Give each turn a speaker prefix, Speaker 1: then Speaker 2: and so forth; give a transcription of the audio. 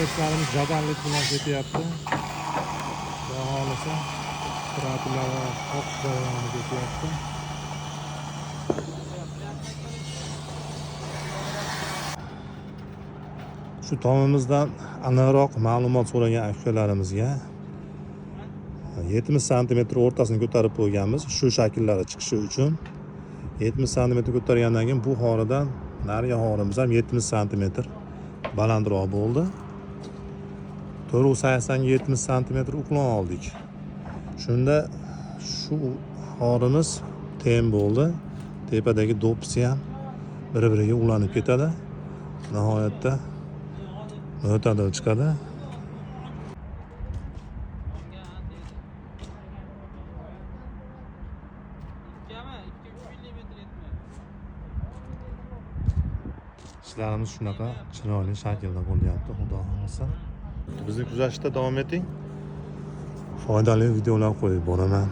Speaker 1: ishlarimiz jadallik bilan ketyapti. Xudo xolasa traplar va oq jarayoni ketyapti. Shu tomimizdan aniqroq ma'lumot so'ragan akalarimizga 70 sm o'rtasini ko'tarib qo'yganmiz shu shakllarda chiqishi uchun. 70 sm ko'targandan keyin bu horidan narigi horimiz ham 70 sm balandroq bo'ldi. 480 70 sm uqlon oldik. Shunda shu horimiz teng bo'ldi. Tepadagi do'ppisi ham bir-biriga ulanib ketadi. Nihoyatda mo'tadil chiqadi. Ishlarimiz shunaqa chiroyli shaklda bo'lyapti, xudo xolasa. Bizni kuzatishda davom eting. Foydali videolar qo'yib boraman.